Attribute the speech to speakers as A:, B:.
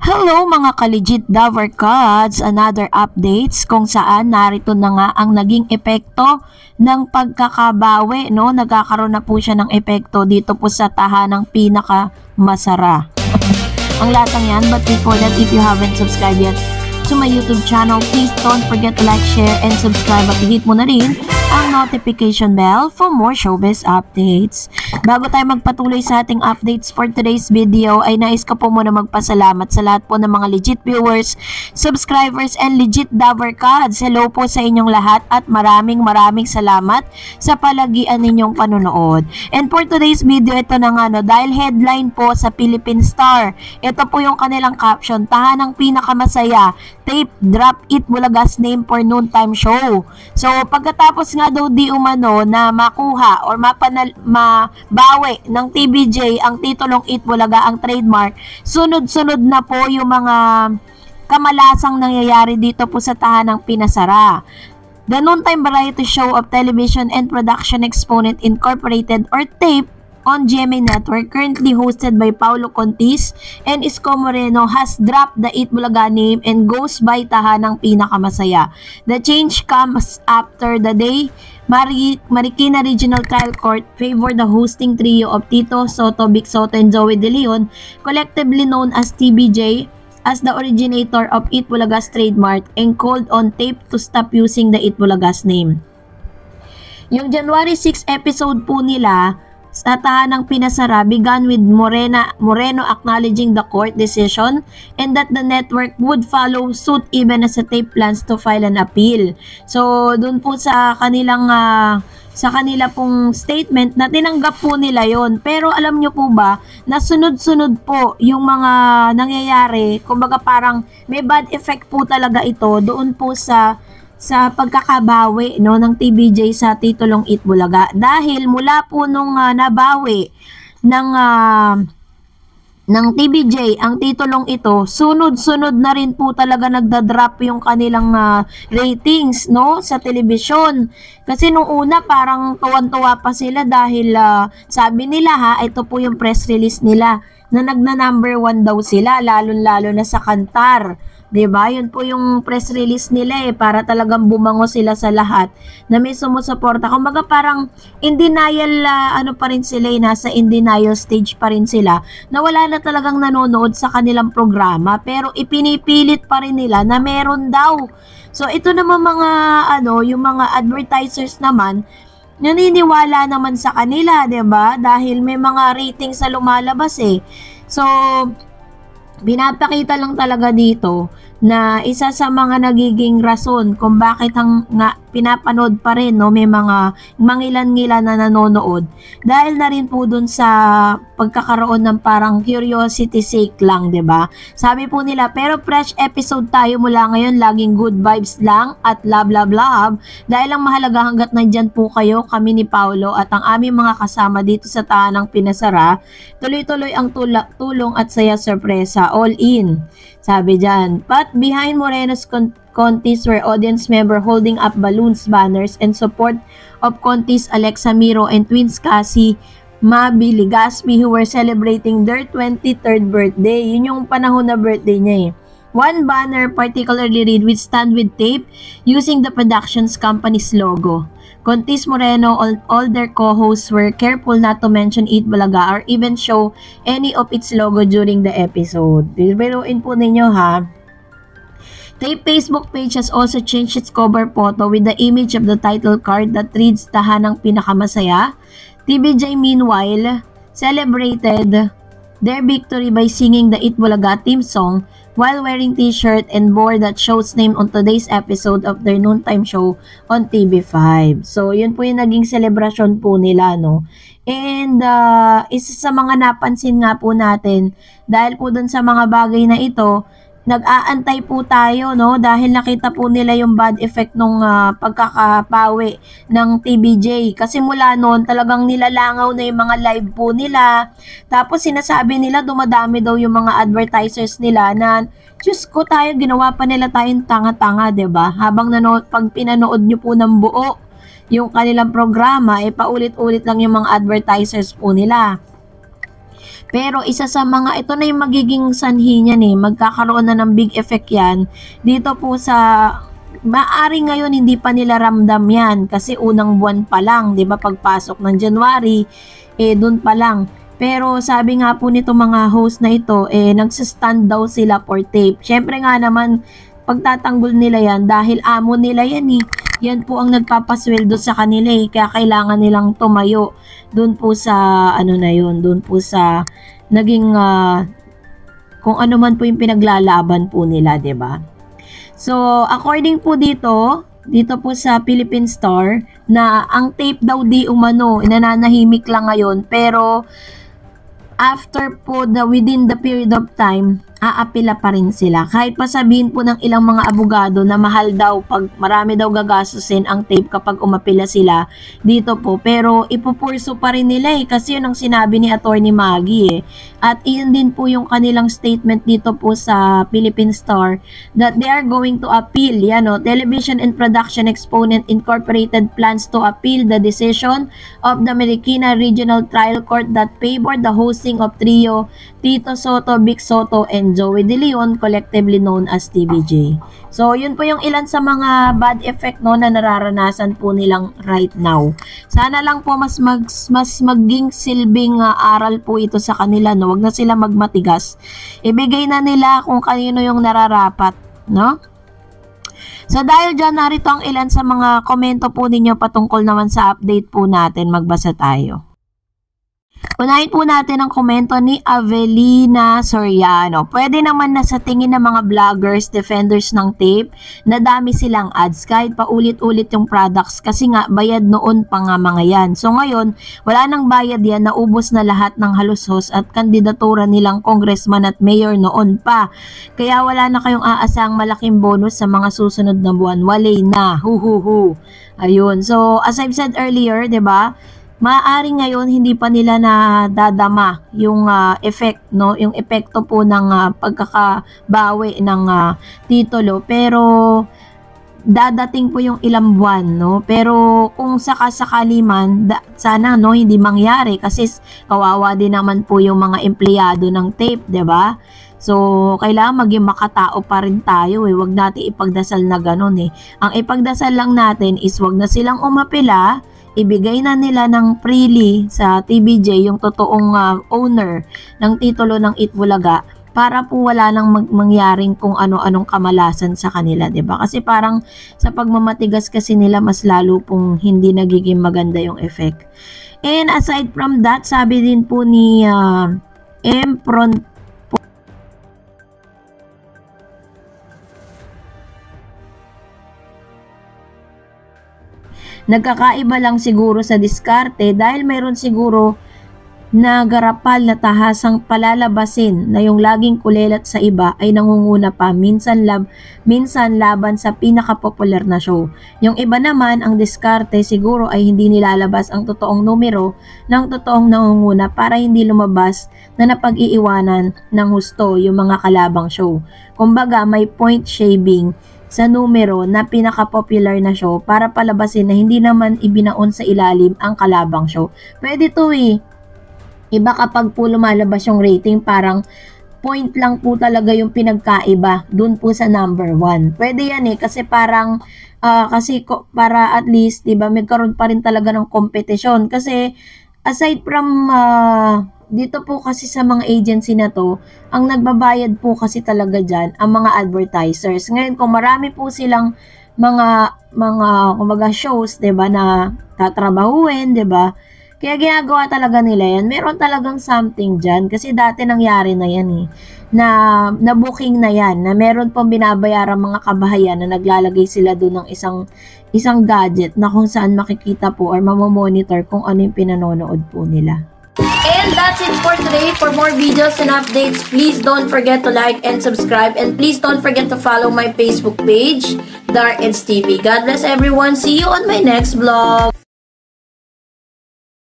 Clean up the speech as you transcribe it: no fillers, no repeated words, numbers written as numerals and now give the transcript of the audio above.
A: Hello mga ka-legit Dover Gods, another updates kung saan narito na nga ang naging epekto ng pagkakabawi, no? Nagkakaroon na po siya ng epekto dito po sa tahanang pinakamasara. Ang lahat ng yan, but before that, if you haven't subscribed yet to my YouTube channel, please don't forget to like, share, and subscribe at hit mo na rin ang notification bell for more showbiz updates. Bago tayo magpatuloy sa ating updates for today's video, ay nais ko po muna magpasalamat sa lahat po ng mga legit viewers, subscribers, and legit Dover Gods. Hello po sa inyong lahat at maraming salamat sa palagian ninyong panonood. And for today's video, ito na nga, no, dahil headline po sa Philippine Star, ito po yung kanilang caption, tahanang pinakamasaya, tape drop it Bulagas name for noontime show. So pagkatapos nga daw di umano na makuha or mabawi ng TVJ ang titulong It Bulaga, ang trademark, sunod-sunod na po yung mga kamalasang nangyayari dito po sa tahanang pinasara. The noontime variety show of television and production exponent incorporated or tape on GMA Network, currently hosted by Paulo Contis and Isko Moreno, has dropped the It Bulaga name and goes by tahanang pinakamasaya. The change comes after the day Marikina Regional Trial Court favored the hosting trio of Tito Soto, Vic Soto, and Joey De Leon, collectively known as TBJ, as the originator of It Bulaga's trademark, and called on tape to stop using the It Bulaga's name. Yung January 6 episode po nila sa tahanang pinasara began with Moreno acknowledging the court decision and that the network would follow suit even as the tape plans to file an appeal. So doon po sa kanila pong statement na tinanggap po nila yon. Pero alam nyo po ba na sunod-sunod po yung mga nangyayari, kumbaga parang may bad effect po talaga ito doon po sa pagkakabawi, no, ng TVJ sa titulong It Bulaga. Dahil mula po nung nabawi ng TVJ ang titulong ito, sunod-sunod na rin po talaga nagda-drop yung kanilang ratings, no, sa telebisyon. Kasi nung una parang tuwan-tuwa pa sila dahil sabi nila ito po yung press release nila na nagna-number 1 daw sila, lalo-lalo na sa Kantar. 'Di ba? Yun po yung press release nila para talagang bumango sila sa lahat na may sumusuporta. Kumbaga parang in denial pa rin sila, nasa in denial stage pa rin sila na wala na talagang nanonood sa kanilang programa, pero ipinipilit pa rin nila na meron daw. So ito naman mga yung mga advertisers naman naniniwala naman sa kanila, 'di ba? Dahil may mga ratings sa lumalabas So binapakita lang talaga dito na isa sa mga nagiging rason kung bakit nga pinapanood pa rin, no, may mga mangilan-ngilan na nanonood dahil na rin po dun sa pagkakaroon ng parang curiosity sake lang, 'di ba? Sabi po nila, pero fresh episode tayo mula ngayon, laging good vibes lang at love dahil ang mahalaga hanggat nandyan po kayo, kami ni Paulo at ang aming mga kasama dito sa tahanang pinasara, tuloy-tuloy ang tulong at saya sorpresa, all in, sabi dyan. But behind Moreno's Contis were audience member holding up balloons, banners, and support of Contis, Alexa Miro, and twins Cassie, Mabi, Ligaspi, who were celebrating their 23rd birthday. Yun yung panahon na birthday niya One banner particularly read with stand with tape using the production's company's logo. Contis, Moreno, all their co-hosts were careful not to mention It Bulaga or even show any of its logo during the episode. Biruin po ninyo Tape Facebook page has also changed its cover photo with the image of the title card that reads Tahanang Pinakamasaya. TVJ meanwhile celebrated their victory by singing the It Bulaga theme song while wearing t-shirt and board that shows name on today's episode of their noontime show on TV5. So yun po yung naging celebration po nila, no. And isa sa mga napansin nga po natin dahil po dun sa mga bagay na ito, nag-aantay po tayo, no, dahil nakita po nila yung bad effect nung pagkakapawi ng TVJ. Kasi mula noon talagang nilalangaw na yung mga live po nila. Tapos sinasabi nila dumadami daw yung mga advertisers nila na Diyos ko, ginawa pa nila tayong tanga-tanga, 'di ba? Habang pag pinanood nyo po ng buo yung kanilang programa, paulit-ulit lang yung mga advertisers po nila. Pero isa sa mga, ito na yung magiging sanhi niyan eh, magkakaroon na ng big effect yan dito po sa, maaari ngayon hindi pa nila ramdam yan kasi unang buwan pa lang, 'di ba, pagpasok ng January, doon pa lang. Pero sabi nga po nito mga host na ito, nagsistand daw sila for tape. Syempre nga naman, pagtatanggol nila yan dahil amo nila yan eh. Yan po ang nagpapasweldo sa kanila eh. Kaya kailangan nilang tumayo doon po sa ano na yun, doon po sa naging kung ano man po yung pinaglalaban po nila, 'di ba? So, according po dito po sa Philippine Star na ang tape daw di umano, nananahimik lang ngayon, pero after po within the period of time, aapila pa rin sila. Kahit pa sabihin po ng ilang mga abogado na mahal daw, pag marami daw gagastusin ang tape kapag umapila sila dito po. Pero ipupurso pa rin nila eh, kasi yun ang sinabi ni Attorney Maggie eh. At iyon din po yung kanilang statement dito po sa Philippine Star that they are going to appeal. Yan o, Television and Production Exponent Incorporated plans to appeal the decision of the Marikina Regional Trial Court that favored the hosting of trio Tito Soto, Vic Soto, and Joey De Leon, collectively known as TVJ. So, yun po yung ilan sa mga bad effect no na nararanasan po nilang right now. Sana lang po mas maging silbing aral po ito sa kanila, no. Wag na sila magmatigas. Ibigay na nila kung kanino yung nararapat, no? So, dahil dyan, narito ang ilan sa mga komento po ninyo patungkol naman sa update po natin. Magbasa tayo. Unahin po natin ang komento ni Avelina Soriano. Pwede naman na sa tingin ng mga vloggers, defenders ng tape, na dami silang ads kahit paulit-ulit yung products kasi nga bayad noon pa nga mga yan. So ngayon, wala nang bayad yan, naubos na lahat ng halos host at kandidatura nilang congressman at mayor noon pa. Kaya wala na kayong aasang malaking bonus sa mga susunod na buwan. Wale na. Huhuhu. Ayun. So as I've said earlier, 'di ba? Maaari ngayon hindi pa nila na dadama yung effect, no, yung epekto po ng pagkakabawi ng titulo, pero dadating po yung ilang buwan, no. Pero kung sakasakali man, sana no hindi mangyari kasi kawawa din naman po yung mga empleyado ng tape, 'di ba? So, kailangan maging makatao pa rin tayo eh. Huwag natin ipagdasal na ganun eh. Ang ipagdasal lang natin is huwag na silang umapila, ibigay na nila ng freely sa TVJ yung totoong owner ng titulo ng Itbulaga para po wala nang mangyaring kung ano-anong kamalasan sa kanila, 'di ba? Kasi parang sa pagmamatigas kasi nila mas lalo pong hindi nagiging maganda yung effect. And aside from that, sabi din po ni Empron nagkakaiba lang siguro sa diskarte dahil mayroon siguro na garapal na tahasang palalabasin na yung laging kulelat sa iba ay nangunguna pa minsan laban sa pinakapopular na show. Yung iba naman ang diskarte siguro ay hindi nilalabas ang totoong numero ng totoong nangunguna para hindi lumabas na napag-iiwanan ng husto yung mga kalabang show. Kumbaga may point shaving sa numero na pinaka-popular na show para palabasin na hindi naman ibinaon sa ilalim ang kalabang show. Pwede to eh. Iba kapag po lumalabas yung rating, parang point lang po talaga yung pinagkaiba dun po sa number 1. Pwede yan eh, kasi parang, para at least, diba, magkaroon pa rin talaga ng kompetisyon. Kasi, aside from, dito po kasi sa mga agency na to, ang nagbabayad po kasi talaga dyan ang mga advertisers. Ngayon, kung marami po silang mga kumbaga shows, 'di ba, na tatrabahuin, 'di ba? Kaya ginagawa talaga nila yan. Meron talagang something dyan. Kasi dati nangyari na yan eh. Na booking na yan. Na meron pong binabayarang mga kabahayan na naglalagay sila doon ng isang gadget na kung saan makikita po or mamomonitor kung ano yung pinanonood po nila.
B: And that's it for today. For more videos and updates, please don't forget to like and subscribe. And please don't forget to follow my Facebook page, Dark Eds TV. God bless everyone. See you on my next vlog.